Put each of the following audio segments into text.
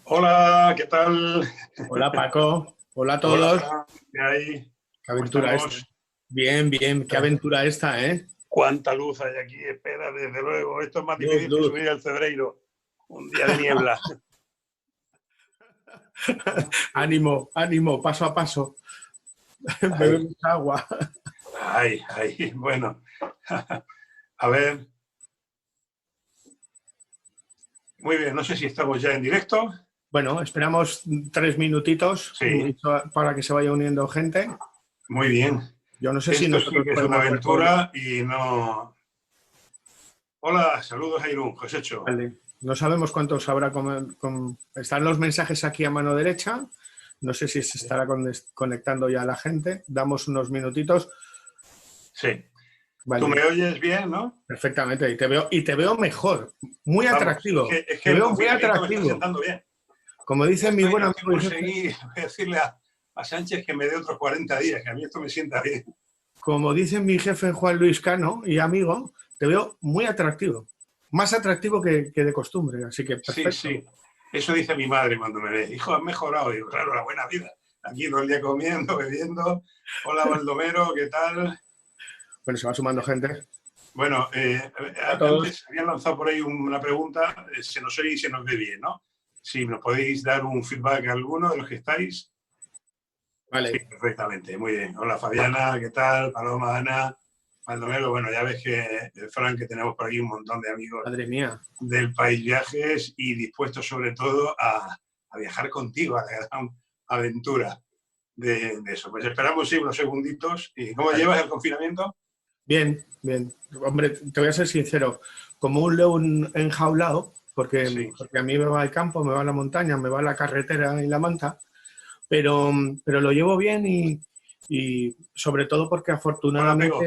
Hola, ¿qué tal? Hola Paco, hola a Hola, todos. Fran, ¿qué hay? Qué ¿Cómo aventura esta. estamos? Bien, bien, qué aventura esta, ¿eh? ¿Cuánta luz hay aquí? Espera, desde luego. Esto es más Luz, difícil que luz. subir al Cebreiro. Un día de niebla. Ánimo, ánimo, paso a paso. Ay, Bebemos agua. ay, bueno. A ver. Muy bien, no sé si estamos ya en directo. Bueno, esperamos 3 minutitos Sí, para que se vaya uniendo gente. muy bien. Yo no sé si Esto sí nosotros que es una podemos ver todo. aventura y no... Hola, saludos a Irún, Josécho. Vale. No sabemos cuántos habrá. Están los mensajes aquí a mano derecha. No sé si se estará conectando ya la gente. Damos unos minutitos. Sí. ¿Tú Vale. me oyes bien, no? Perfectamente, y te veo mejor, muy Vamos, atractivo, es que te el veo muy confinamiento me está atractivo. sentando bien. Como dice mi buen Estoy amigo y por jefe, seguir, voy a decirle a Sánchez que me dé otros 40 días, que a mí esto me sienta bien. como dice mi jefe Juan Luis Cano y amigo, te veo muy atractivo, más atractivo que de costumbre, así que Sí, perfecto. sí. Eso dice mi madre cuando me ve. Hijo, has mejorado. Digo, claro, la buena vida. Aquí todo el día comiendo, bebiendo. Hola, Baldomero, ¿qué tal? Bueno, se va sumando gente. Bueno, A todos. antes habían lanzado por ahí una pregunta. Se nos oye y se nos ve bien, ¿no? Si nos podéis dar un feedback a alguno de los que estáis. Sí, Vale, perfectamente. Muy bien. Hola, Fabiana, ¿qué tal? Paloma, Ana, Baldomero. Bueno, ya ves que, Fran, que tenemos por aquí un montón de amigos madre mía. del País Viajes y dispuestos sobre todo a viajar contigo, a la gran aventura de eso. Pues esperamos, sí, unos segunditos. ¿Y cómo Vale. llevas el confinamiento? Bien, bien. Hombre, te voy a ser sincero, como un león enjaulado, porque, Sí, porque a mí me va el campo, me va la montaña, me va la carretera y la manta, pero lo llevo bien y sobre todo con apego.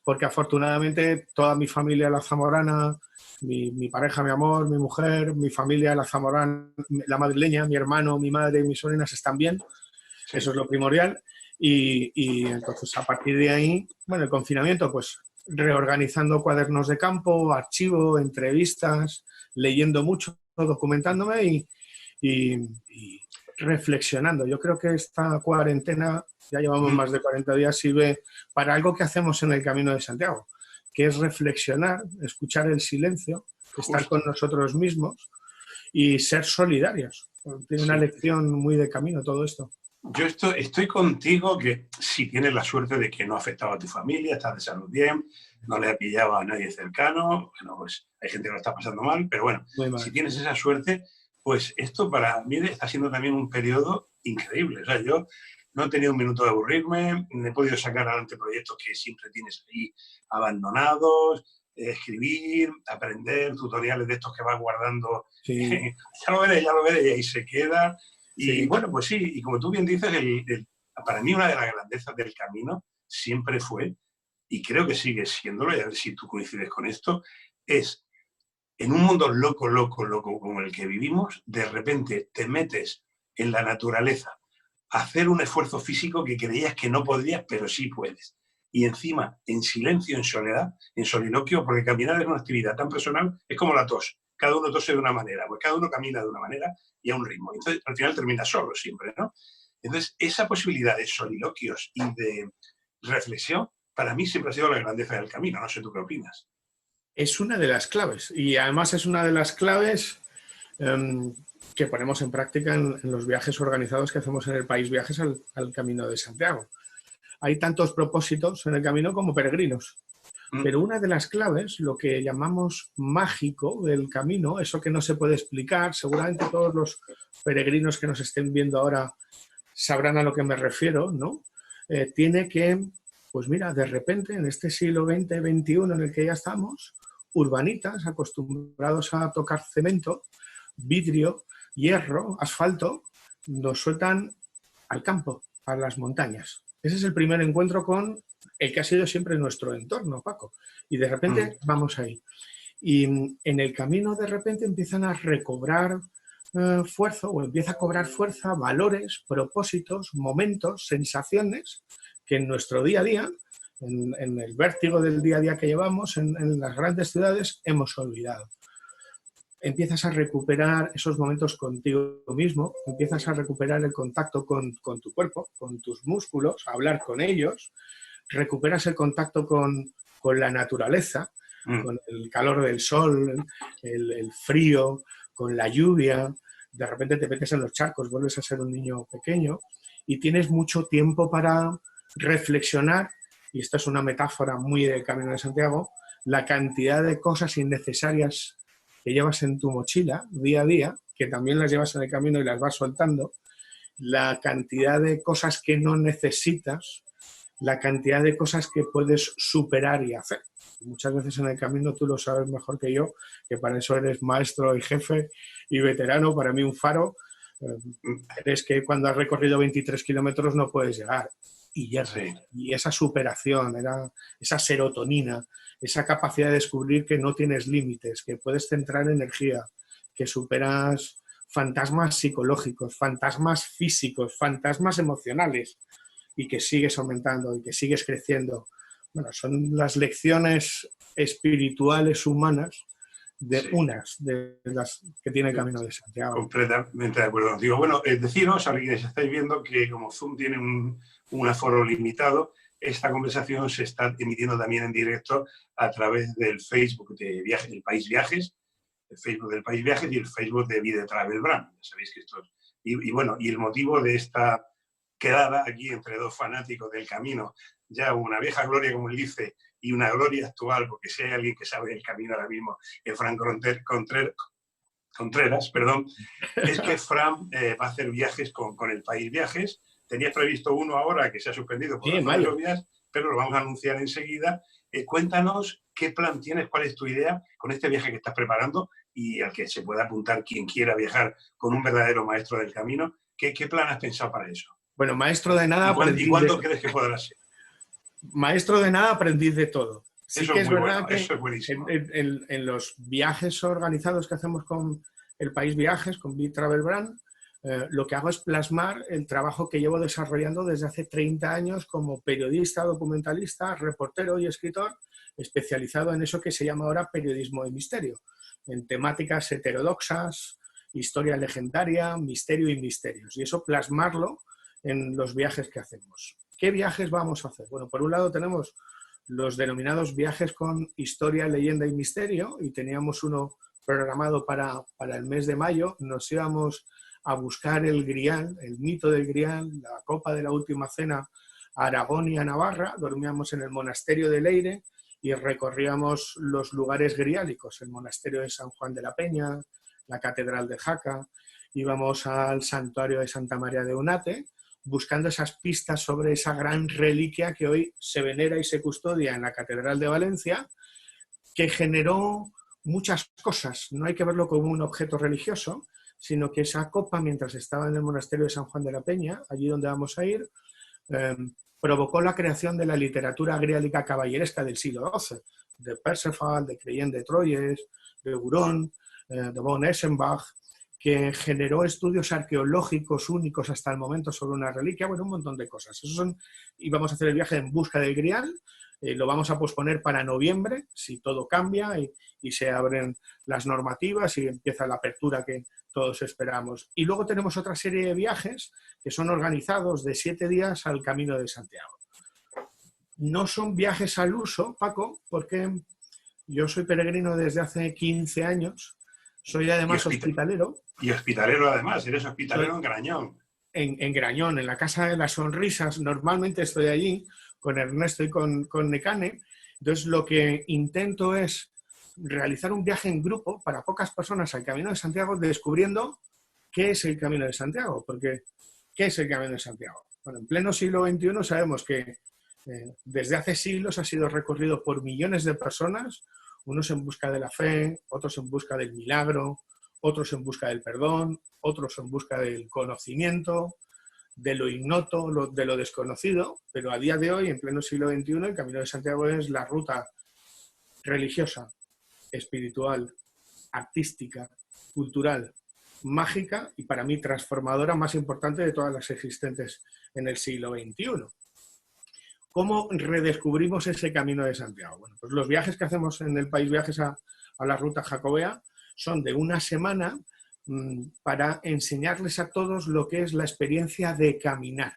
porque afortunadamente toda mi familia la zamorana, mi pareja, mi amor, mi mujer, mi familia la zamorana, la madrileña, mi hermano, mi madre y mis sobrinas están bien, eso Sí, es lo primordial. Y entonces a partir de ahí, bueno, el confinamiento, pues reorganizando cuadernos de campo, archivo, entrevistas, leyendo mucho, documentándome y reflexionando. Yo creo que esta cuarentena, ya llevamos más de 40 días, sirve para algo que hacemos en el Camino de Santiago, que es reflexionar, escuchar el silencio, estar con justo. nosotros mismos y ser solidarios. Tiene una Sí. lección muy de camino todo esto. Yo estoy contigo que si tienes la suerte de que no afectaba a tu familia, estás de salud bien, no le ha pillado a nadie cercano, bueno, pues hay gente que lo está pasando mal, pero bueno, Muy si mal. tienes esa suerte, pues esto para mí está siendo también un periodo increíble. O sea, yo no he tenido un minuto de aburrirme, he podido sacar adelante proyectos que siempre tienes ahí abandonados, escribir, aprender, tutoriales de estos que vas guardando, Sí, ya lo veré, y ahí se queda. Y sí. bueno, pues sí, y como tú bien dices, para mí una de las grandezas del camino siempre fue, y creo que sigue siéndolo, y a ver si tú coincides con esto, es en un mundo loco como el que vivimos, de repente te metes en la naturaleza a hacer un esfuerzo físico que creías que no podrías, pero sí puedes. Y encima, en silencio, en soledad, en soliloquio, porque caminar es una actividad tan personal, es como la tos. Cada uno tose de una manera, pues cada uno camina de una manera y a un ritmo. Entonces, al final termina solo siempre, ¿no? Entonces, esa posibilidad de soliloquios y de reflexión, para mí siempre ha sido la grandeza del camino. No sé tú qué opinas. Es una de las claves. Y además es una de las claves que ponemos en práctica en los viajes organizados que hacemos en el País Viajes al Camino de Santiago. Hay tantos propósitos en el camino como peregrinos. Mm, Pero una de las claves, lo que llamamos mágico del camino, eso que no se puede explicar, seguramente todos los peregrinos que nos estén viendo ahora sabrán a lo que me refiero, ¿no? Tiene que, pues mira, de repente en este siglo XX, XXI en el que ya estamos, urbanitas acostumbrados a tocar cemento, vidrio, hierro, asfalto, nos sueltan al campo, a las montañas. Ese es el primer encuentro con el que ha sido siempre nuestro entorno, Paco. Y de mm. repente vamos ahí. Y en el camino de repente empiezan a recobrar fuerza o empieza a cobrar fuerza valores, propósitos, momentos, sensaciones que en nuestro día a día, en el vértigo del día a día que llevamos en las grandes ciudades, hemos olvidado. Empiezas a recuperar esos momentos contigo mismo, empiezas a recuperar el contacto con tu cuerpo, con tus músculos, a hablar con ellos, recuperas el contacto con la naturaleza, con el calor del sol, el frío, con la lluvia, de repente te metes en los charcos, vuelves a ser un niño pequeño y tienes mucho tiempo para reflexionar, y esta es una metáfora muy del Camino de Santiago, la cantidad de cosas innecesarias que llevas en tu mochila día a día, que también las llevas en el camino y las vas soltando, la cantidad de cosas que no necesitas, la cantidad de cosas que puedes superar y hacer. Muchas veces en el camino, tú lo sabes mejor que yo, que para eso eres maestro y jefe y veterano, para mí un faro, es que cuando has recorrido 23 kilómetros no puedes llegar. Y llegas. Sí. Y esa superación, esa serotonina, esa capacidad de descubrir que no tienes límites, que puedes centrar energía, que superas fantasmas psicológicos, fantasmas físicos, fantasmas emocionales, y que sigues aumentando y que sigues creciendo. Bueno, son las lecciones espirituales humanas de unas de las que tiene el Camino de Santiago. Completamente de acuerdo. Digo, bueno, deciros a quienes estáis viendo que como Zoom tiene un aforo limitado, esta conversación se está emitiendo también en directo a través del Facebook de Viajes del País Viajes, el Facebook del País Viajes y el Facebook de Vida Travel Brand. Ya sabéis que esto es... Y bueno, y el motivo de esta quedada aquí entre dos fanáticos del camino, ya una vieja gloria, como él dice, y una gloria actual, porque si hay alguien que sabe el camino ahora mismo, es Fran Contreras, perdón, es que Fran va a hacer viajes con el País Viajes. Tenías previsto uno ahora que se ha suspendido por razones obvias, pero lo vamos a anunciar enseguida. Cuéntanos qué plan tienes, cuál es tu idea con este viaje que estás preparando y al que se pueda apuntar quien quiera viajar con un verdadero maestro del camino. ¿Qué plan has pensado para eso? Bueno, maestro de nada... ¿Y cuándo crees que podrá ser? Maestro de nada, aprendiz de todo. Sí eso que es verdad bueno, que eso es buenísimo. En los viajes organizados que hacemos con el País Viajes, con Vida Travel Brand, lo que hago es plasmar el trabajo que llevo desarrollando desde hace 30 años como periodista, documentalista, reportero y escritor, especializado en eso que se llama ahora periodismo de misterio, en temáticas heterodoxas, historia legendaria, misterio y misterios. Y eso plasmarlo en los viajes que hacemos. ¿Qué viajes vamos a hacer? Bueno, por un lado tenemos los denominados viajes con historia, leyenda y misterio, y teníamos uno programado para el mes de mayo. Nos íbamos a buscar el Grial, el mito del Grial, la copa de la última cena, a Aragón y a Navarra. Dormíamos en el monasterio de Leire y recorríamos los lugares griálicos, el monasterio de San Juan de la Peña, la catedral de Jaca, íbamos al santuario de Santa María de Unate, buscando esas pistas sobre esa gran reliquia que hoy se venera y se custodia en la Catedral de Valencia, que generó muchas cosas. No hay que verlo como un objeto religioso, sino que esa copa, mientras estaba en el monasterio de San Juan de la Peña, allí donde vamos a ir, provocó la creación de la literatura griálica caballeresca del siglo XII, de Perceval, de Creyent de Troyes, de Huron, de von Eschenbach, que generó estudios arqueológicos únicos hasta el momento sobre una reliquia, bueno, un montón de cosas. Y vamos a hacer el viaje en busca del Grial, lo vamos a posponer para noviembre, si todo cambia y se abren las normativas y empieza la apertura que todos esperamos. Y luego tenemos otra serie de viajes que son organizados de 7 días al Camino de Santiago. No son viajes al uso, Paco, porque yo soy peregrino desde hace 15 años, soy además hospitalero. Y hospitalero además, eres hospitalero en Grañón. En Grañón, en la Casa de las Sonrisas, normalmente estoy allí con Ernesto y con Necane. Entonces lo que intento es realizar un viaje en grupo para pocas personas al Camino de Santiago, descubriendo qué es el Camino de Santiago, porque ¿qué es el Camino de Santiago? Bueno, en pleno siglo XXI sabemos que desde hace siglos ha sido recorrido por millones de personas, unos en busca de la fe, otros en busca del milagro, otros en busca del perdón, otros en busca del conocimiento, de lo ignoto, de lo desconocido, pero a día de hoy, en pleno siglo XXI, el Camino de Santiago es la ruta religiosa, espiritual, artística, cultural, mágica y para mí transformadora más importante de todas las existentes en el siglo XXI. ¿Cómo redescubrimos ese camino de Santiago? Bueno, pues los viajes que hacemos en el País Viajes a la Ruta Jacobea son de una semana para enseñarles a todos lo que es la experiencia de caminar,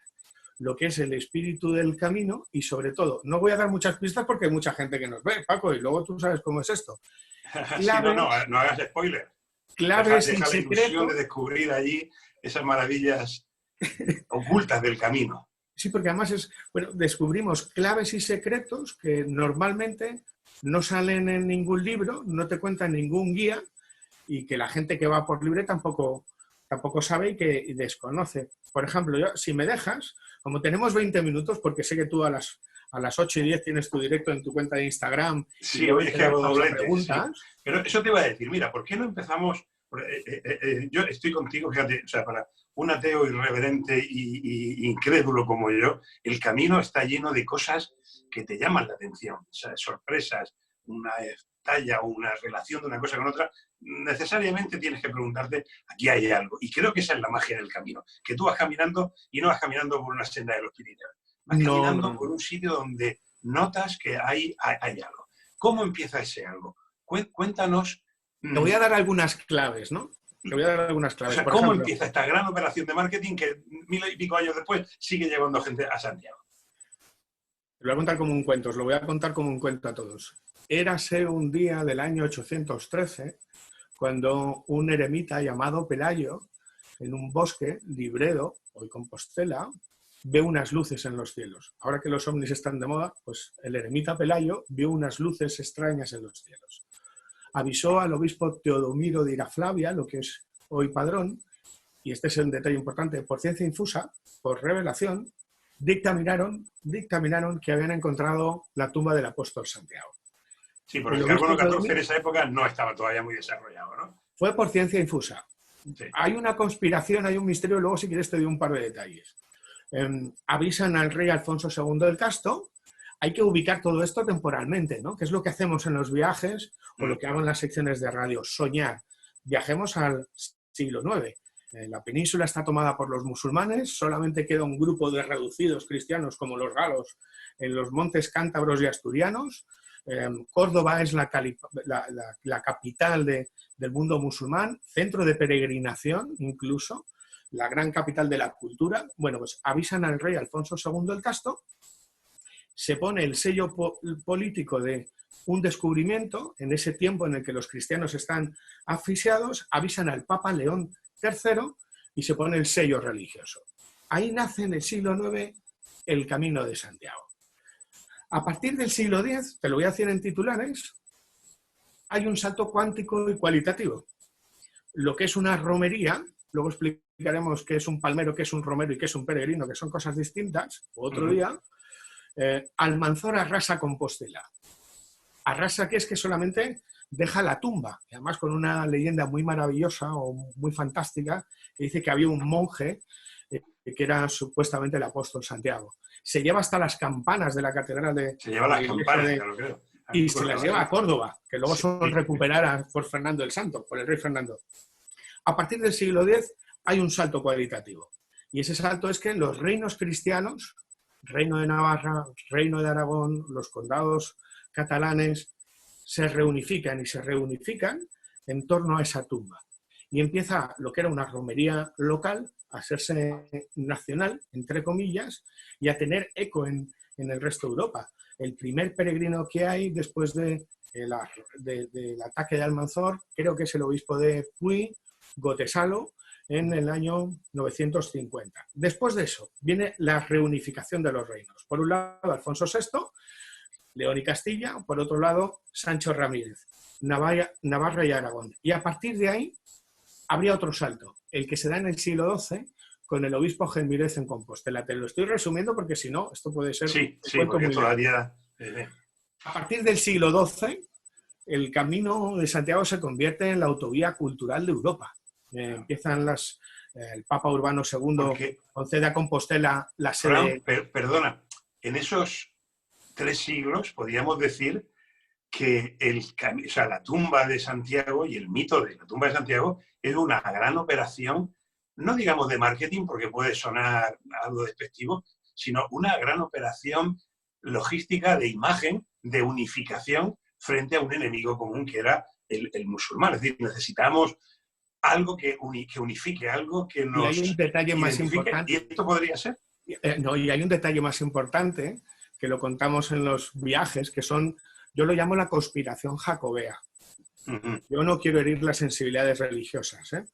lo que es el espíritu del camino y sobre todo, no voy a dar muchas pistas porque hay mucha gente que nos ve, Paco, y luego tú sabes cómo es esto. Sí, no hagas spoiler. Claves deja y la ilusión secretos. de descubrir allí esas maravillas ocultas del camino. Sí, porque además descubrimos claves y secretos que normalmente no salen en ningún libro, no te cuentan ningún guía y que la gente que va por libre tampoco sabe y que desconoce. Por ejemplo, yo, si me dejas, como tenemos 20 minutos, porque sé que tú a las 8:10 tienes tu directo en tu cuenta de Instagram. Sí, hoy es que hago doblete. Sí. Preguntas. Pero eso te iba a decir, mira, ¿por qué no empezamos? Yo estoy contigo, fíjate, o sea, para un ateo irreverente y incrédulo como yo, el camino está lleno de cosas que te llaman la atención, o sea, sorpresas, una talla o una relación de una cosa con otra. Necesariamente tienes que preguntarte, aquí hay algo. Y creo que esa es la magia del camino, que tú vas caminando y no vas caminando por una senda de los Pirineos, vas caminando por un sitio donde notas que hay algo. ¿Cómo empieza ese algo? Cuéntanos. Te voy a dar algunas claves, ¿no? Te voy a dar algunas claves. O sea, ¿cómo empieza esta gran operación de marketing que 1000 y pico años después sigue llevando gente a Santiago? Te lo voy a contar como un cuento, os lo voy a contar como un cuento a todos. Érase un día del año 813 cuando un eremita llamado Pelayo, en un bosque, Libredo, hoy Compostela, ve unas luces en los cielos. Ahora que los ovnis están de moda, pues el eremita Pelayo vio unas luces extrañas en los cielos. Avisó al obispo Teodomiro de Iraflavia, lo que es hoy Padrón, y este es un detalle importante, por ciencia infusa, por revelación, dictaminaron que habían encontrado la tumba del apóstol Santiago. Sí, porque el carbono 14 en esa época no estaba todavía muy desarrollado, ¿no? Fue por ciencia infusa. Sí. Hay una conspiración, hay un misterio, luego si quieres te doy un par de detalles. Avisan al rey Alfonso II del Casto. Hay que ubicar todo esto temporalmente, ¿no? Que es lo que hacemos en los viajes o lo que hago en las secciones de radio, soñar. Viajemos al siglo IX. La península está tomada por los musulmanes, solamente queda un grupo de reducidos cristianos como los galos en los montes cántabros y asturianos. Córdoba es la capital del mundo musulmán, centro de peregrinación incluso, la gran capital de la cultura. Bueno, pues avisan al rey Alfonso II el Casto, se pone el sello político de un descubrimiento en ese tiempo en el que los cristianos están asfixiados, avisan al Papa León III y se pone el sello religioso. Ahí nace en el siglo IX el Camino de Santiago. A partir del siglo X, te lo voy a decir en titulares, hay un salto cuántico y cualitativo. Lo que es una romería, luego explicaremos qué es un palmero, qué es un romero y qué es un peregrino, que son cosas distintas, otro día. Almanzor arrasa Compostela. Arrasa que es que solamente deja la tumba, y además con una leyenda muy maravillosa o muy fantástica, que dice que había un monje que era supuestamente el apóstol Santiago. Se lleva hasta las campanas de la catedral de... Se lleva las campanas, ya lo creo. Y se las lleva a Córdoba, que luego son recuperadas por Fernando el Santo, por el rey Fernando. A partir del siglo X hay un salto cualitativo. Y ese salto es que los reinos cristianos, Reino de Navarra, Reino de Aragón, los condados catalanes, se reunifican en torno a esa tumba. Y empieza lo que era una romería local a hacerse nacional, entre comillas, y a tener eco en el resto de Europa. El primer peregrino que hay después del ataque de Almanzor, creo que es el obispo de Puy, Gotesalo, en el año 950. Después de eso viene la reunificación de los reinos. Por un lado, Alfonso VI, León y Castilla, por otro lado, Sancho Ramírez, Navarra y Aragón. Y a partir de ahí habría otro salto, el que se da en el siglo XII con el obispo Gemírez en Compostela. Te lo estoy resumiendo porque si no, esto puede ser un cuento muy todavía... A partir del siglo XII, el Camino de Santiago se convierte en la autovía cultural de Europa. Empiezan el Papa Urbano II concede a Compostela la sede... Perdona, en esos 3 siglos podríamos decir que la tumba de Santiago y el mito de la tumba de Santiago es una gran operación, no digamos de marketing porque puede sonar algo despectivo, sino una gran operación logística, de imagen, de unificación frente a un enemigo común que era el musulmán. Es decir, necesitamos algo que unifique, algo que Y hay nos un detalle más identifique. importante. ¿Y esto podría ser? No, y hay un detalle más importante que lo contamos en los viajes, que son, yo lo llamo la conspiración jacobea. Yo no quiero herir las sensibilidades religiosas, ¿eh?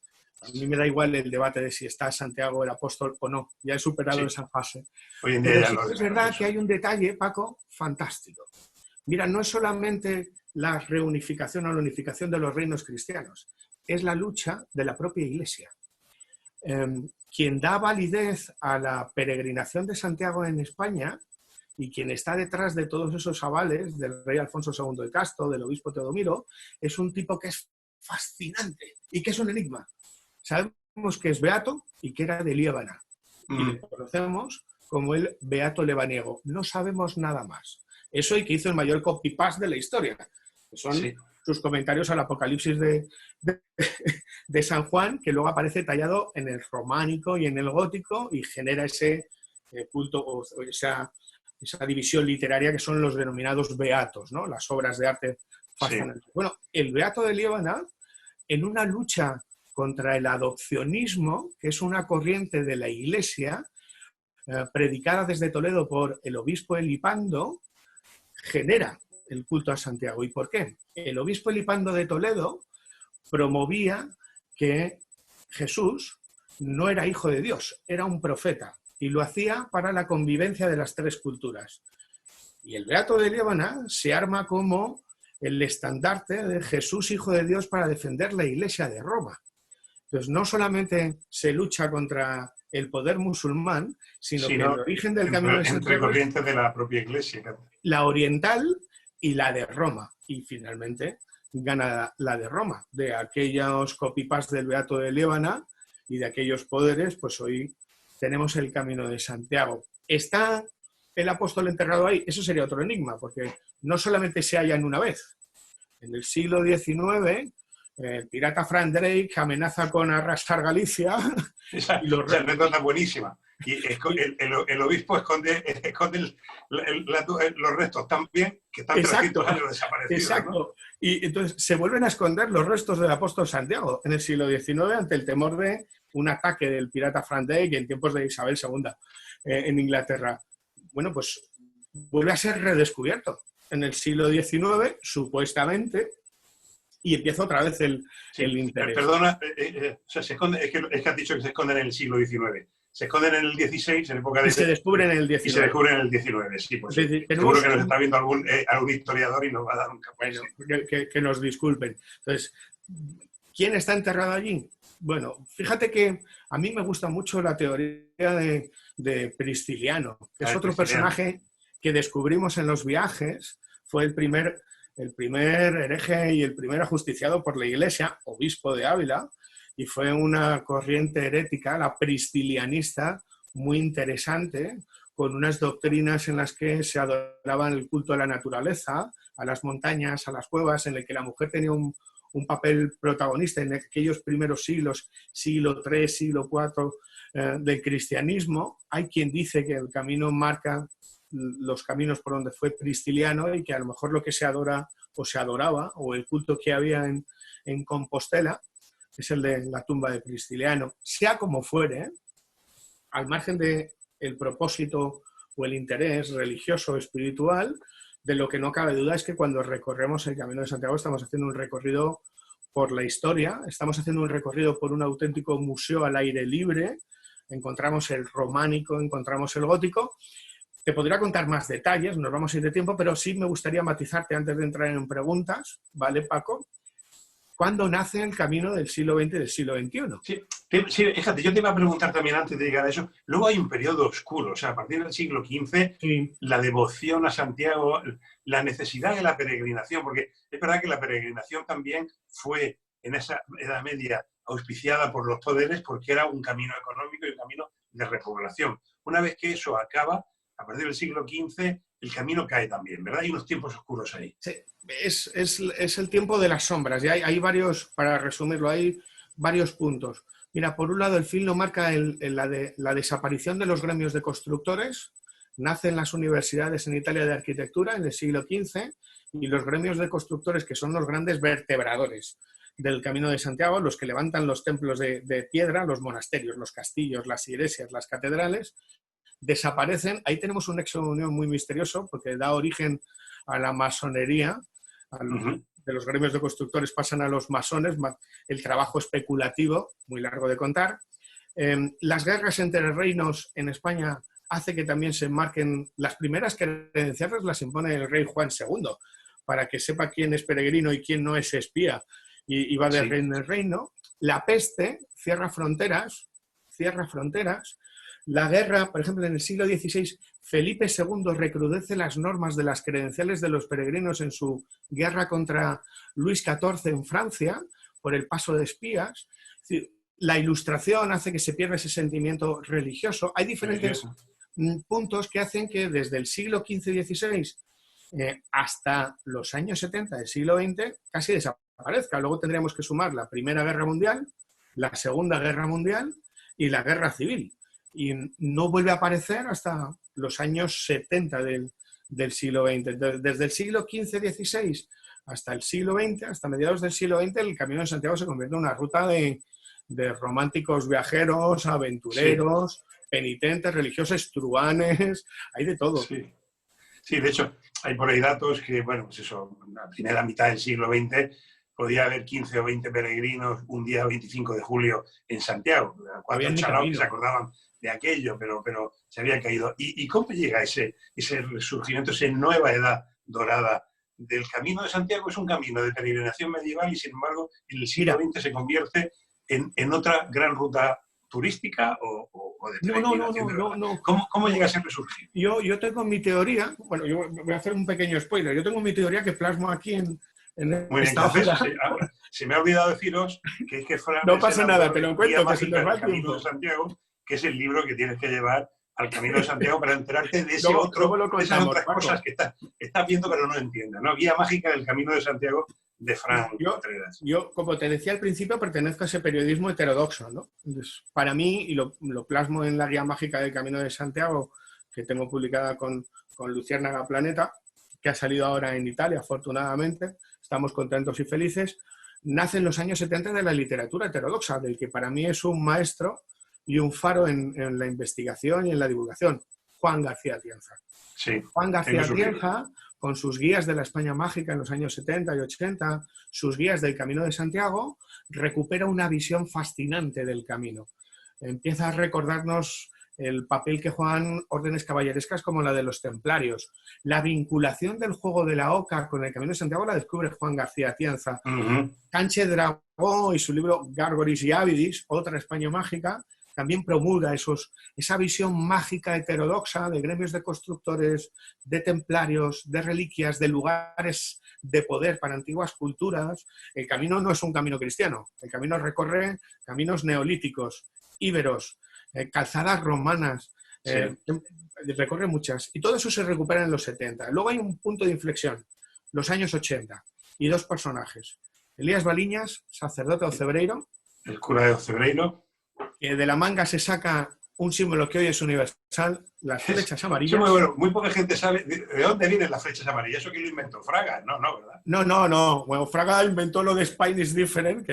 A mí me da igual el debate de si está Santiago el apóstol o no. Ya he superado esa fase. Hoy en día Pero ya sí lo es verdad que hay un detalle, Paco, fantástico. Mira, no es solamente la reunificación o la unificación de los reinos cristianos, es la lucha de la propia Iglesia. Quien da validez a la peregrinación de Santiago en España y quien está detrás de todos esos avales del rey Alfonso II de Castro, del obispo Teodomiro, es un tipo que es fascinante y que es un enigma. Sabemos que es beato y que era de Liébana. Y lo conocemos como el beato lebaniego. No sabemos nada más. Eso y que hizo el mayor copy-paste de la historia. Que son sus comentarios al Apocalipsis de San Juan, que luego aparece tallado en el románico y en el gótico y genera ese culto o esa división literaria que son los denominados beatos, ¿no? Las obras de arte fascinantes. Bueno, el beato de Liébana, en una lucha contra el adopcionismo, que es una corriente de la Iglesia, predicada desde Toledo por el obispo Elipando, genera el culto a Santiago. ¿Y por qué? El obispo Elipando de Toledo promovía que Jesús no era hijo de Dios, era un profeta, y lo hacía para la convivencia de las tres culturas. Y el beato de Liébana se arma como el estandarte de Jesús, hijo de Dios, para defender la Iglesia de Roma. Entonces, no solamente se lucha contra el poder musulmán, sino que el origen del camino de Santiago entre corrientes de la propia Iglesia. La oriental y la de Roma. Y finalmente gana la de Roma. De aquellos copy-paste del beato de Liébana y de aquellos poderes, pues hoy tenemos el camino de Santiago. ¿Está el apóstol enterrado ahí? Eso sería otro enigma, porque no solamente se hallan una vez. En el siglo XIX, el pirata Frank Drake amenaza con arrasar Galicia. Esa anécdota buenísima. Y el obispo esconde los restos tan bien que están 300 años desaparecidos. Exacto. ¿No? Y entonces se vuelven a esconder los restos del apóstol Santiago en el siglo XIX ante el temor de un ataque del pirata Frank Drake en tiempos de Isabel II en Inglaterra. Bueno, pues vuelve a ser redescubierto en el siglo XIX, supuestamente, y empieza otra vez el interés. Perdona, se esconde, es que has dicho que se esconden en el siglo XIX. Se esconden en el XVI, en época de... Y se descubren en el XIX. Y se descubren en el XIX, sí. Pues, seguro que nos está viendo algún historiador y nos va a dar un capaz. Bueno, que nos disculpen. Entonces, ¿quién está enterrado allí? Bueno, fíjate que a mí me gusta mucho la teoría de Prisciliano, que es otro personaje que descubrimos en los viajes. Fue el primer hereje y el primer ajusticiado por la Iglesia, obispo de Ávila, y fue una corriente herética, la priscilianista, muy interesante, con unas doctrinas en las que se adoraban el culto a la naturaleza, a las montañas, a las cuevas, en el que la mujer tenía un papel protagonista en aquellos primeros siglos, siglo III, siglo IV del cristianismo. Hay quien dice que el camino marca los caminos por donde fue Prisciliano y que a lo mejor lo que se adora o se adoraba, o el culto que había en Compostela, es el de la tumba de Prisciliano. Sea como fuere, al margen del propósito o el interés religioso o espiritual, de lo que no cabe duda es que cuando recorremos el Camino de Santiago estamos haciendo un recorrido por la historia, estamos haciendo un recorrido por un auténtico museo al aire libre, encontramos el románico, encontramos el gótico. Te podría contar más detalles, nos vamos a ir de tiempo, pero sí me gustaría matizarte antes de entrar en preguntas, ¿vale, Paco? ¿Cuándo nace el camino del siglo XX y del siglo XXI? Sí, fíjate, yo te iba a preguntar también antes de llegar a eso. Luego hay un periodo oscuro, o sea, a partir del siglo XV, la devoción a Santiago, la necesidad de la peregrinación, porque es verdad que la peregrinación también fue en esa Edad Media auspiciada por los poderes porque era un camino económico y un camino de repoblación. Una vez que eso acaba, a partir del siglo XV, el camino cae también, ¿verdad? Hay unos tiempos oscuros ahí. Sí, es el tiempo de las sombras. Y hay varios, para resumirlo, hay varios puntos. Mira, por un lado, el film lo marca la desaparición de los gremios de constructores, nacen las universidades en Italia de arquitectura en el siglo XV y los gremios de constructores, que son los grandes vertebradores del Camino de Santiago, los que levantan los templos de piedra, los monasterios, los castillos, las iglesias, las catedrales, desaparecen. Ahí tenemos un nexo de unión muy misterioso porque da origen a la masonería. De los gremios de constructores pasan a los masones, el trabajo especulativo, muy largo de contar. Las guerras entre reinos en España hace que también se marquen las primeras credenciales, las impone el rey Juan II, para que sepa quién es peregrino y quién no es espía, y va de reino en reino. La peste cierra fronteras. La guerra, por ejemplo, en el siglo XVI, Felipe II recrudece las normas de las credenciales de los peregrinos en su guerra contra Luis XIV en Francia, por el paso de espías. Es decir, la Ilustración hace que se pierda ese sentimiento religioso. Hay diferentes puntos que hacen que desde el siglo XV-XVI hasta los años 70 del siglo XX casi desaparezca. Luego tendríamos que sumar la Primera Guerra Mundial, la Segunda Guerra Mundial y la Guerra Civil. Y no vuelve a aparecer hasta los años 70 del siglo XX. Desde el siglo XV-XVI hasta el siglo XX, hasta mediados del siglo XX, el Camino de Santiago se convierte en una ruta de románticos viajeros, aventureros, penitentes, religiosos, truhanes, hay de todo. Sí, de hecho, hay por ahí datos que, bueno, pues eso, en la primera mitad del siglo XX podía haber 15 o 20 peregrinos un día 25 de julio en Santiago. 4 chalaos que se acordaban de aquello, pero se había caído. ¿Y cómo llega ese resurgimiento, esa nueva edad dorada del Camino de Santiago? Es un camino de peregrinación medieval y, sin embargo, en el siglo XX se convierte en otra gran ruta turística o de peregrinación. No. ¿Cómo llega a ser resurgir? Yo tengo mi teoría, bueno, yo voy a hacer un pequeño spoiler, yo tengo mi teoría que plasmo aquí en esta obra. Se me ha olvidado deciros que Fran... No pasa nada, te lo cuento, que se nos va el Camino de Santiago, que es el libro que tienes que llevar al Camino de Santiago para enterarte de esas otras cosas que estás viendo pero no entiendes, ¿no? Guía mágica del Camino de Santiago de Fran Contreras. Yo, como te decía al principio, pertenezco a ese periodismo heterodoxo, ¿no? Entonces, para mí, y lo plasmo en la guía mágica del Camino de Santiago, que tengo publicada con Luciérnaga Planeta, que ha salido ahora en Italia, afortunadamente, estamos contentos y felices, nace en los años 70 de la literatura heterodoxa, del que para mí es un maestro y un faro en la investigación y en la divulgación, Juan García Atienza. Sí, Juan García Atienza, con sus guías de la España mágica en los años 70 y 80, sus guías del Camino de Santiago, recupera una visión fascinante del camino. Empieza a recordarnos el papel que juegan órdenes caballerescas como la de los templarios. La vinculación del juego de la oca con el Camino de Santiago la descubre Juan García Atienza. Sánchez Dragó y su libro Gárgoris y Ávidis, otra España mágica, también promulga esa visión mágica heterodoxa de gremios de constructores, de templarios, de reliquias, de lugares de poder para antiguas culturas. El camino no es un camino cristiano, el camino recorre caminos neolíticos, íberos, calzadas romanas, recorre muchas. Y todo eso se recupera en los 70. Luego hay un punto de inflexión, los años 80, y dos personajes. Elías Baliñas, sacerdote ocebreiro. El cura de Ocebreiro. De la manga se saca un símbolo que hoy es universal, las flechas amarillas. Muy bueno, muy poca gente sabe de dónde vienen las flechas amarillas. ¿Eso quién lo inventó? ¿Fraga? No, ¿verdad? No. Bueno, Fraga inventó lo de Spain is different,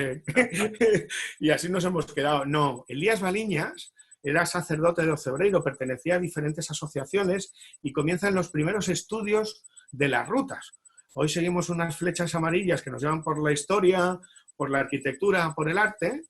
y así nos hemos quedado. No, Elías Baliñas era sacerdote de Ocebreiro, pertenecía a diferentes asociaciones y comienzan los primeros estudios de las rutas. Hoy seguimos unas flechas amarillas que nos llevan por la historia, por la arquitectura, por el arte.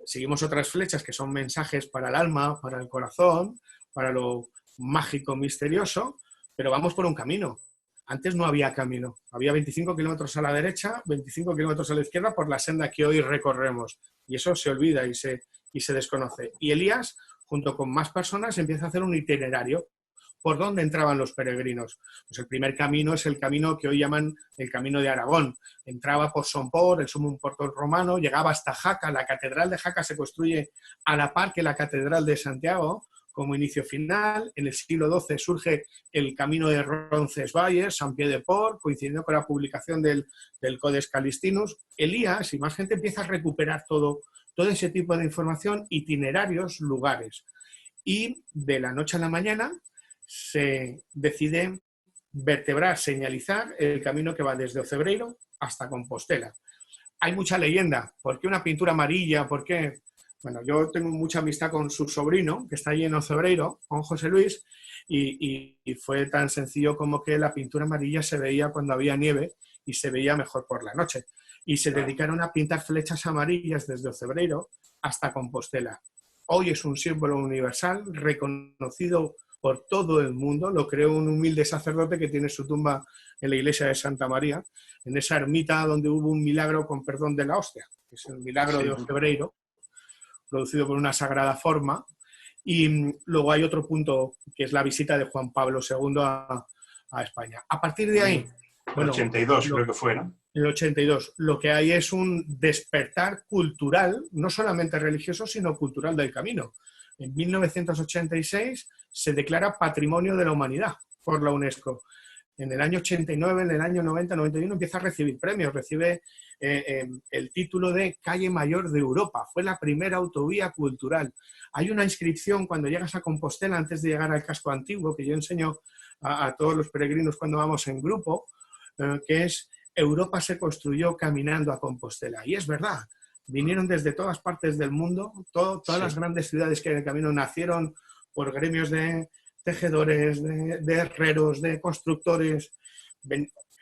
Seguimos otras flechas que son mensajes para el alma, para el corazón, para lo mágico, misterioso, pero vamos por un camino. Antes no había camino. Había 25 kilómetros a la derecha, 25 kilómetros a la izquierda por la senda que hoy recorremos. Y eso se olvida y se desconoce. Y Elías, junto con más personas, empieza a hacer un itinerario. ¿Por dónde entraban los peregrinos? Pues el primer camino es el camino que hoy llaman el Camino de Aragón. Entraba por Somport, el Sumum Porto romano, llegaba hasta Jaca. La catedral de Jaca se construye a la par que la catedral de Santiago como inicio final. En el siglo XII surge el Camino de Roncesvalles, San Pie de Port, coincidiendo con la publicación del Codex Calistinus. Elías y más gente empieza a recuperar todo ese tipo de información, itinerarios, lugares. Y de la noche a la mañana se decide vertebrar, señalizar el camino que va desde Ocebreiro hasta Compostela. Hay mucha leyenda. ¿Por qué una pintura amarilla? ¿Por qué? Bueno, yo tengo mucha amistad con su sobrino, que está allí en Ocebreiro, con José Luis, y fue tan sencillo como que la pintura amarilla se veía cuando había nieve y se veía mejor por la noche. Y se dedicaron a pintar flechas amarillas desde Ocebreiro hasta Compostela. Hoy es un símbolo universal, reconocido por todo el mundo. Lo creó un humilde sacerdote que tiene su tumba en la iglesia de Santa María, en esa ermita donde hubo un milagro con perdón de la hostia, que es el milagro de Ocebreiro, producido por una sagrada forma. Y luego hay otro punto, que es la visita de Juan Pablo II a España. A partir de ahí... El 82 creo que fue, ¿no? En el 82. Lo que hay es un despertar cultural, no solamente religioso, sino cultural del camino. En 1986 se declara Patrimonio de la Humanidad por la UNESCO. En el año 89, en el año 90, 91 empieza a recibir premios, recibe el título de Calle Mayor de Europa. Fue la primera autovía cultural. Hay una inscripción cuando llegas a Compostela, antes de llegar al casco antiguo, que yo enseño a todos los peregrinos cuando vamos en grupo, que es Europa se construyó caminando a Compostela. Y es verdad, vinieron desde todas partes del mundo, todas las grandes ciudades que en el camino nacieron por gremios de tejedores, de herreros, de constructores.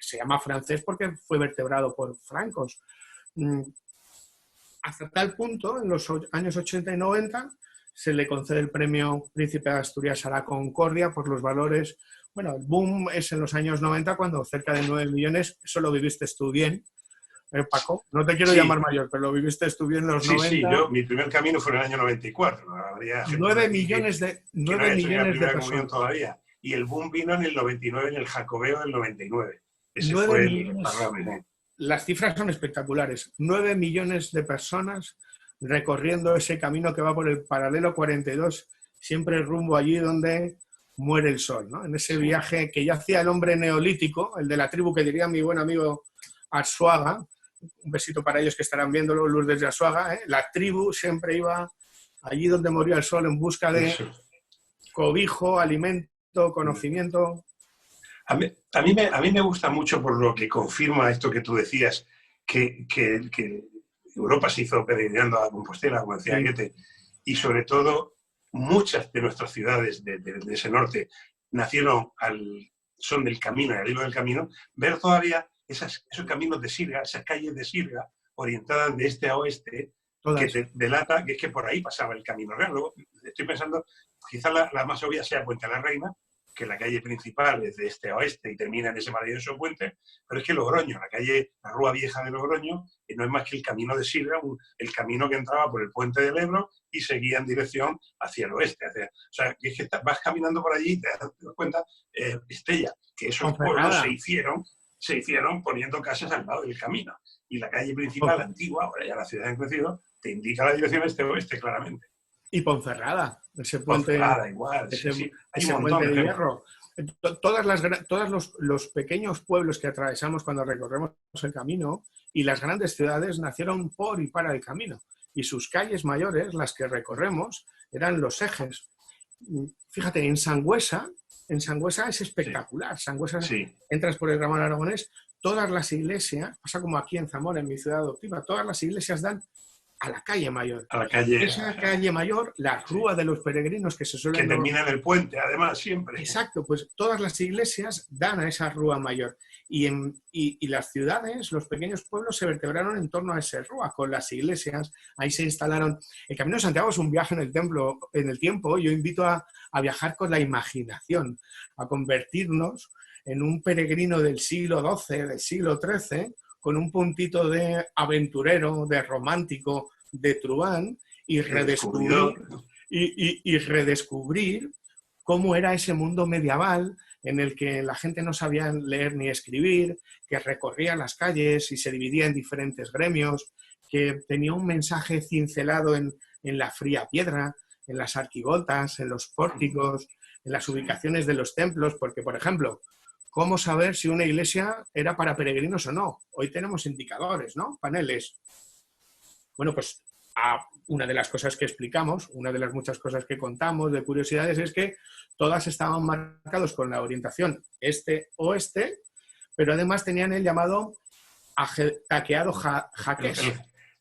Se llama francés porque fue vertebrado por francos. Hasta tal punto, en los años 80 y 90, se le concede el premio Príncipe de Asturias a la Concordia por los valores. Bueno, el boom es en los años 90, cuando cerca de 9 millones, eso lo viviste tú bien, Paco. No te quiero llamar mayor, pero lo viviste tú bien en los 90. Sí, mi primer camino fue en el año 94. 9 millones de personas. Todavía. Y el boom vino en el 99, en el Jacobeo del 99. Ese 9 fue millones. Las cifras son espectaculares. 9 millones de personas recorriendo ese camino que va por el paralelo 42, siempre rumbo allí donde muere el sol, ¿no? En ese viaje que ya hacía el hombre neolítico, el de la tribu, que diría mi buen amigo Arzuaga, un besito para ellos que estarán viéndolo, Lourdes de Arzuaga, ¿eh? La tribu siempre iba allí donde moría el sol en busca de cobijo, alimento, conocimiento. A mí me gusta mucho, por lo que confirma esto que tú decías, que Europa se hizo peregrinando a Compostela, como decía Goethe, y sobre todo muchas de nuestras ciudades de ese norte nacieron al son del camino, al hilo del camino. Ver todavía esos caminos de sirga, esas calles de sirga orientadas de este a oeste, que te delata que es que por ahí pasaba el camino real. Luego estoy pensando, quizás la más obvia sea Puente de la Reina, que la calle principal es de este a oeste y termina en ese maravilloso puente, pero es que Logroño, la Rúa Vieja de Logroño, no es más que el camino de Sirga, el camino que entraba por el puente del Ebro y seguía en dirección hacia el oeste. O sea, que es que vas caminando por allí y te das cuenta, Estella, que esos pueblos se hicieron poniendo casas al lado del camino. Y la calle principal antigua, ahora ya la ciudad ha crecido, te indica la dirección este-oeste claramente. Y Ponferrada, ese puente, igual, ese puente de hierro. Todos los pequeños pueblos que atravesamos cuando recorremos el camino y las grandes ciudades nacieron por y para el camino. Y sus calles mayores, las que recorremos, eran los ejes. Fíjate, en Sangüesa es espectacular. Sangüesa, entras por el ramal aragonés, todas las iglesias, pasa como aquí en Zamora, en mi ciudad adoptiva, todas las iglesias dan a la calle mayor. A la calle. Esa calle mayor, la rúa de los peregrinos que se suelen... Que termina en el puente, además, siempre. Exacto, pues todas las iglesias dan a esa rúa mayor. Y las ciudades, los pequeños pueblos se vertebraron en torno a esa rúa, con las iglesias. Ahí se instalaron... El Camino de Santiago es un viaje en el tiempo. Yo invito a viajar con la imaginación, a convertirnos en un peregrino del siglo XII, del siglo XIII, con un puntito de aventurero, de romántico, de truán, y redescubrir cómo era ese mundo medieval en el que la gente no sabía leer ni escribir, que recorría las calles y se dividía en diferentes gremios, que tenía un mensaje cincelado en la fría piedra, en las arquivoltas, en los pórticos, en las ubicaciones de los templos, porque, por ejemplo, ¿cómo saber si una iglesia era para peregrinos o no? Hoy tenemos indicadores, ¿no? Paneles. Bueno, pues una de las cosas que explicamos, una de las muchas cosas que contamos de curiosidades es que todas estaban marcadas con la orientación este-oeste, pero además tenían el llamado taqueado jaqués.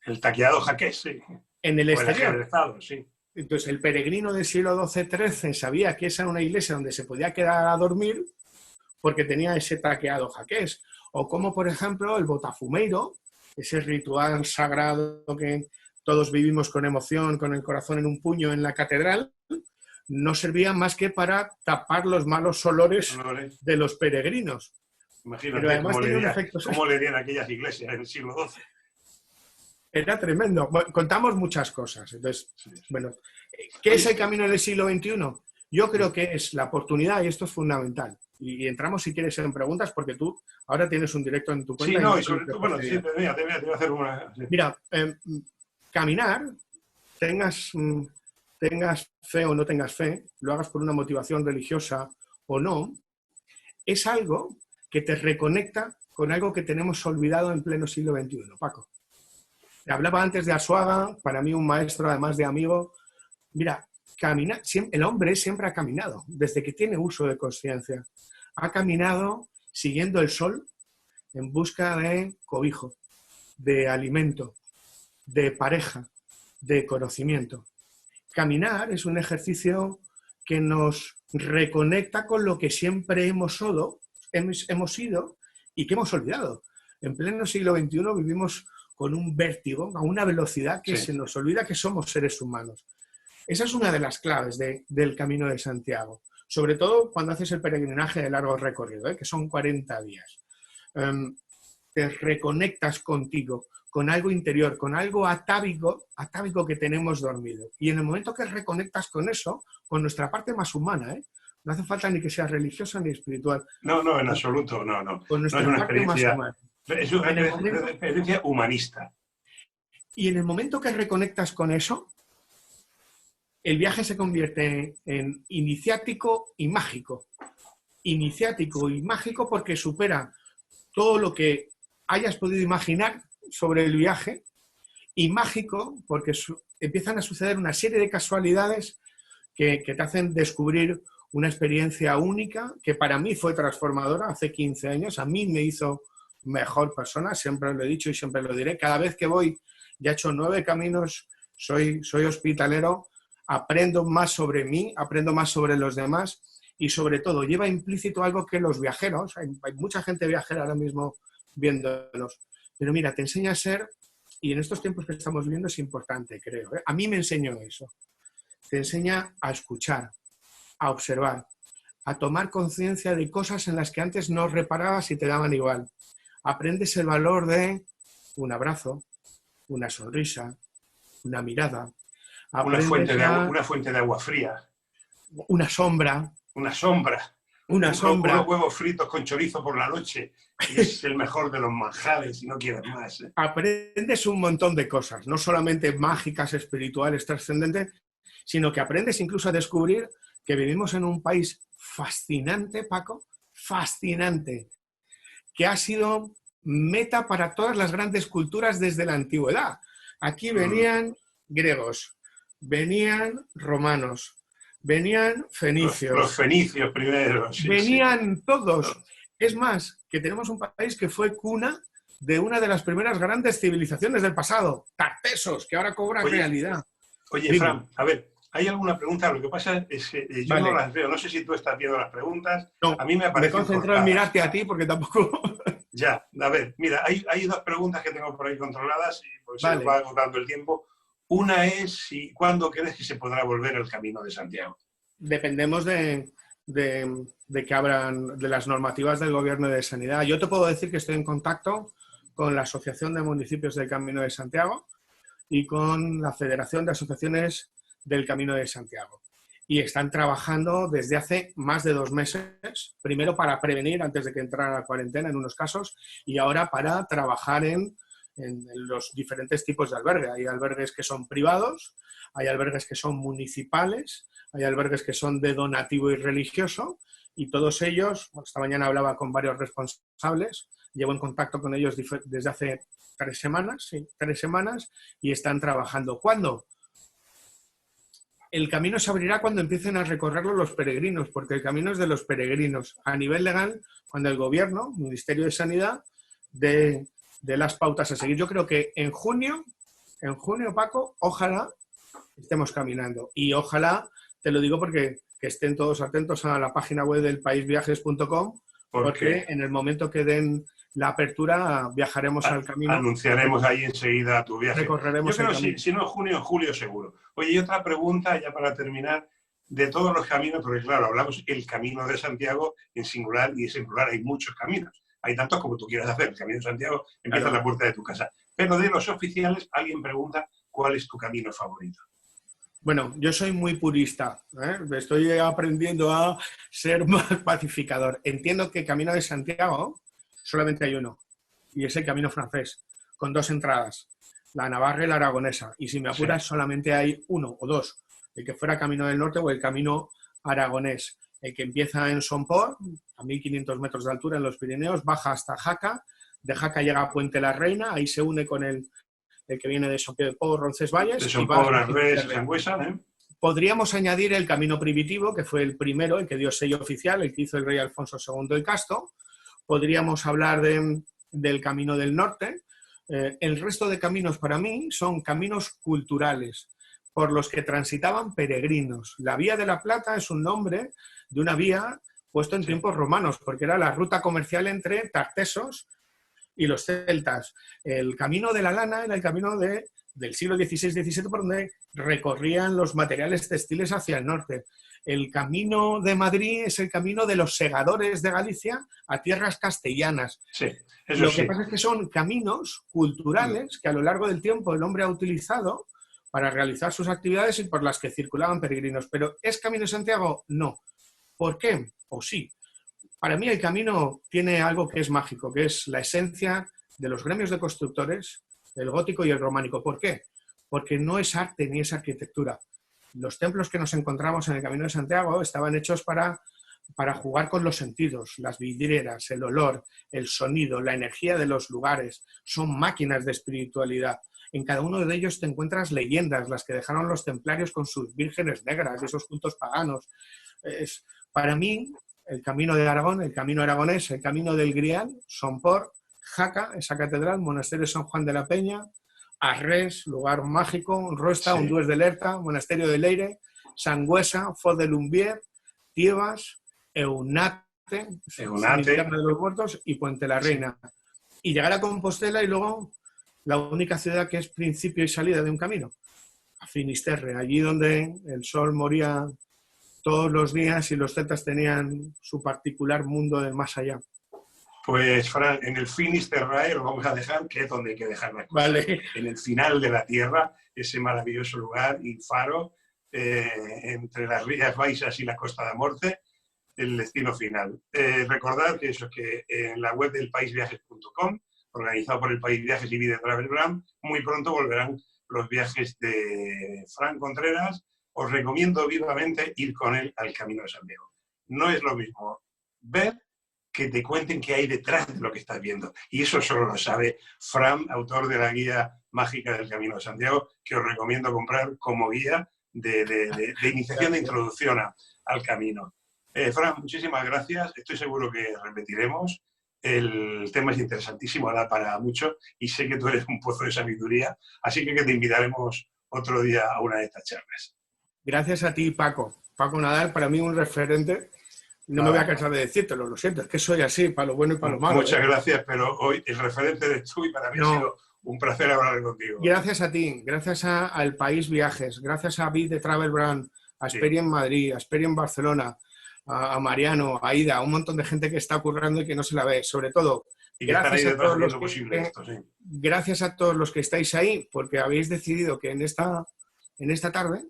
El taqueado jaqués, sí. En el exterior. El estado, sí. Entonces el peregrino del siglo XII-XIII sabía que esa era una iglesia donde se podía quedar a dormir porque tenía ese taqueado jaqués. O como, por ejemplo, el botafumeiro, ese ritual sagrado que todos vivimos con emoción, con el corazón en un puño en la catedral, no servía más que para tapar los malos olores de los peregrinos. Imagínate pero además cómo le dieron aquellas iglesias en el siglo XII. Era tremendo. Bueno, contamos muchas cosas. Entonces, bueno, ¿qué es el camino del siglo XXI? Yo creo que es la oportunidad, y esto es fundamental. Y entramos, si quieres, en preguntas, porque tú ahora tienes un directo en tu cuenta. Sí, no, y sobre todo, bueno, sí, te voy a hacer una... Sí. Mira, caminar, tengas fe o no tengas fe, lo hagas por una motivación religiosa o no, es algo que te reconecta con algo que tenemos olvidado en pleno siglo XXI, Paco. Hablaba antes de Arzuaga, para mí un maestro, además de amigo. Mira, caminar, el hombre siempre ha caminado, desde que tiene uso de conciencia. Ha caminado siguiendo el sol en busca de cobijo, de alimento, de pareja, de conocimiento. Caminar es un ejercicio que nos reconecta con lo que siempre hemos sido y que hemos olvidado. En pleno siglo XXI vivimos con un vértigo, a una velocidad que se nos olvida que somos seres humanos. Esa es una de las claves del Camino de Santiago, sobre todo cuando haces el peregrinaje de largo recorrido, que son 40 días. Te reconectas contigo, con algo interior, con algo atávico que tenemos dormido. Y en el momento que reconectas con eso, con nuestra parte más humana, no hace falta ni que sea religiosa ni espiritual. No, en absoluto, no. Con nuestra no es una parte más humana. Es una experiencia humanista. Y en el momento que reconectas con eso, el viaje se convierte en iniciático y mágico. Iniciático y mágico porque supera todo lo que hayas podido imaginar sobre el viaje, y mágico porque empiezan a suceder una serie de casualidades que te hacen descubrir una experiencia única que para mí fue transformadora hace 15 años. A mí me hizo mejor persona, siempre lo he dicho y siempre lo diré. Cada vez que voy, ya he hecho 9 caminos, soy hospitalero, aprendo más sobre mí, aprendo más sobre los demás y sobre todo lleva implícito algo que los viajeros, hay mucha gente viajera ahora mismo viéndonos, pero mira, te enseña a ser, y en estos tiempos que estamos viviendo es importante, creo. A mí me enseñó eso. Te enseña a escuchar, a observar, a tomar conciencia de cosas en las que antes no reparabas y te daban igual. Aprendes el valor de un abrazo, una sonrisa, una mirada. Una fuente de agua fría. Una sombra. Una sombra. Unos huevos fritos con chorizo por la noche. Es el mejor de los manjares y no quieres más. Aprendes un montón de cosas, no solamente mágicas, espirituales, trascendentes, sino que aprendes incluso a descubrir que vivimos en un país fascinante, Paco, fascinante, que ha sido meta para todas las grandes culturas desde la antigüedad. Aquí venían griegos, venían romanos, venían fenicios. Los fenicios primero. Sí, venían todos. Es más, que tenemos un país que fue cuna de una de las primeras grandes civilizaciones del pasado, Tartesos, que ahora cobran realidad. Oye, Fran, a ver, ¿hay alguna pregunta? Lo que pasa es que yo no las veo. No sé si tú estás viendo las preguntas. No, a mí me concentro en mirarte a ti porque tampoco... Ya, a ver, mira, hay 2 preguntas que tengo por ahí controladas y por eso va agotando el tiempo. Una es, ¿cuándo crees que se podrá volver el Camino de Santiago? Dependemos de que abran de las normativas del Gobierno de Sanidad. Yo te puedo decir que estoy en contacto con la Asociación de Municipios del Camino de Santiago y con la Federación de Asociaciones del Camino de Santiago. Y están trabajando desde hace más de 2 meses, primero para prevenir antes de que entrara la cuarentena en unos casos y ahora para trabajar en los diferentes tipos de albergue. Hay albergues que son privados, hay albergues que son municipales, hay albergues que son de donativo y religioso y todos ellos, bueno, esta mañana hablaba con varios responsables, llevo en contacto con ellos desde hace 3 semanas, sí, 3 semanas, y están trabajando. ¿Cuándo? El camino se abrirá cuando empiecen a recorrerlo los peregrinos, porque el camino es de los peregrinos. A nivel legal, cuando el gobierno, Ministerio de Sanidad, de las pautas a seguir. Yo creo que en junio, Paco, ojalá estemos caminando. Y ojalá, te lo digo porque que estén todos atentos a la página web del paisviajes.com, porque en el momento que den la apertura viajaremos al camino. Anunciaremos ahí enseguida tu viaje. Recorreremos Yo creo si no en junio, en julio seguro. Oye, y otra pregunta ya para terminar, de todos los caminos, porque claro, hablamos el Camino de Santiago en singular y en plural hay muchos caminos. Hay tantos como tú quieras hacer. El Camino de Santiago empieza en la puerta de tu casa. Pero de los oficiales, alguien pregunta cuál es tu camino favorito. Bueno, yo soy muy purista, ¿eh? Estoy aprendiendo a ser más pacificador. Entiendo que Camino de Santiago solamente hay uno, y es el Camino francés, con 2 entradas, la Navarra y la Aragonesa. Y si me apuras, solamente hay 1 o 2, el que fuera Camino del Norte o el Camino Aragonés. El que empieza en Somport, a 1500 metros de altura en los Pirineos, baja hasta Jaca, de Jaca llega a Puente la Reina, ahí se une con el que viene de Somport, Roncesvalles. De Somport, Arres, Sangüesa, ¿eh? Podríamos añadir el Camino Primitivo, que fue el primero, el que dio sello oficial, el que hizo el rey Alfonso II el Casto. Podríamos hablar del Camino del Norte. El resto de caminos para mí son caminos culturales, por los que transitaban peregrinos. La Vía de la Plata es un nombre de una vía puesto en tiempos romanos, porque era la ruta comercial entre tartesos y los celtas. El Camino de la Lana era el camino del siglo XVI-XVII, por donde recorrían los materiales textiles hacia el norte. El Camino de Madrid es el camino de los segadores de Galicia a tierras castellanas. Sí, Lo que pasa es que son caminos culturales que a lo largo del tiempo el hombre ha utilizado para realizar sus actividades y por las que circulaban peregrinos. ¿Pero es Camino de Santiago? No. ¿Por qué? O sí. Para mí el camino tiene algo que es mágico, que es la esencia de los gremios de constructores, el gótico y el románico. ¿Por qué? Porque no es arte ni es arquitectura. Los templos que nos encontramos en el Camino de Santiago estaban hechos para jugar con los sentidos, las vidrieras, el olor, el sonido, la energía de los lugares. Son máquinas de espiritualidad. En cada uno de ellos te encuentras leyendas, las que dejaron los templarios con sus vírgenes negras, esos cultos paganos. Para mí, el Camino de Aragón, el Camino aragonés, el Camino del Grial, Somport, Jaca, esa catedral, Monasterio de San Juan de la Peña, Arres, lugar mágico, Ruesta, sí. Undués de Lerta, Monasterio de Leire, Sangüesa, Foz de Lumbier, Tiebas, Eunate de los Muertos y Puente la Reina. Sí. Y llegar a Compostela y luego la única ciudad que es principio y salida de un camino, a Finisterre, allí donde el sol moría todos los días y los celtas tenían su particular mundo del más allá. Pues, Fran, en el Finisterrae lo vamos a dejar, que es donde hay que dejar las cosas. Vale. En el final de la tierra, ese maravilloso lugar y faro, entre las Rías Baixas y la Costa da Morte, el destino final. Recordad que eso, que en la web del paisviajes.com, organizado por el País Viajes y Vida Travel Brand, muy pronto volverán los viajes de Fran Contreras. Os recomiendo vivamente ir con él al Camino de Santiago. No es lo mismo ver que te cuenten qué hay detrás de lo que estás viendo. Y eso solo lo sabe Fran, autor de la guía mágica del Camino de Santiago, que os recomiendo comprar como guía de iniciación, de introducción al camino. Fran, muchísimas gracias. Estoy seguro que repetiremos. El tema es interesantísimo, da para mucho y sé que tú eres un pozo de sabiduría, así que te invitaremos otro día a una de estas charlas. Gracias a ti, Paco. Paco Nadal, para mí un referente. No me voy a cansar de decírtelo, lo siento, es que soy así, para lo bueno y para lo malo. Muchas gracias, pero hoy el referente eres tú y para mí ha sido un placer hablar contigo. Gracias a ti, gracias al País Viajes, gracias a Vida Travel Brand, a Asperia en Madrid, a Asperia en Barcelona, a Mariano, a Ida, a un montón de gente que está currando y que no se la ve. Sobre todo, gracias a todos los que estáis ahí, porque habéis decidido que en esta tarde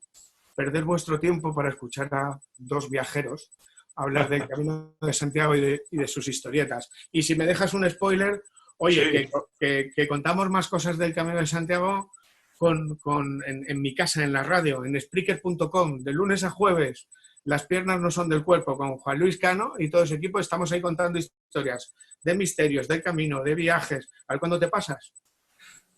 perder vuestro tiempo para escuchar a 2 viajeros hablar del Camino de Santiago y de sus historietas. Y si me dejas un spoiler, oye, sí, que contamos más cosas del Camino de Santiago en mi casa, en la radio, en Spreaker.com, de lunes a jueves, Las piernas no son del cuerpo, con Juan Luis Cano y todo ese equipo estamos ahí contando historias de misterios, del camino, de viajes. A ver cuándo te pasas.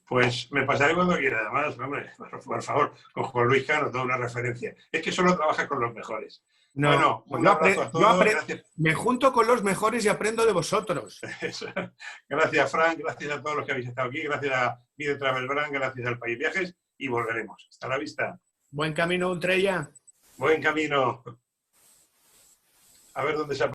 Pues me pasaré cuando quiera, además, hombre, por favor, con Juan Luis Cano, toda una referencia. Es que solo trabajas con los mejores. No, bueno, pues un abrazo a todos. Gracias. Me junto con los mejores y aprendo de vosotros. Gracias, Frank, gracias a todos los que habéis estado aquí, gracias a Video Travel Brand, gracias al País Viajes y volveremos. Hasta la vista. Buen camino, Ultrella. Buen camino. A ver dónde se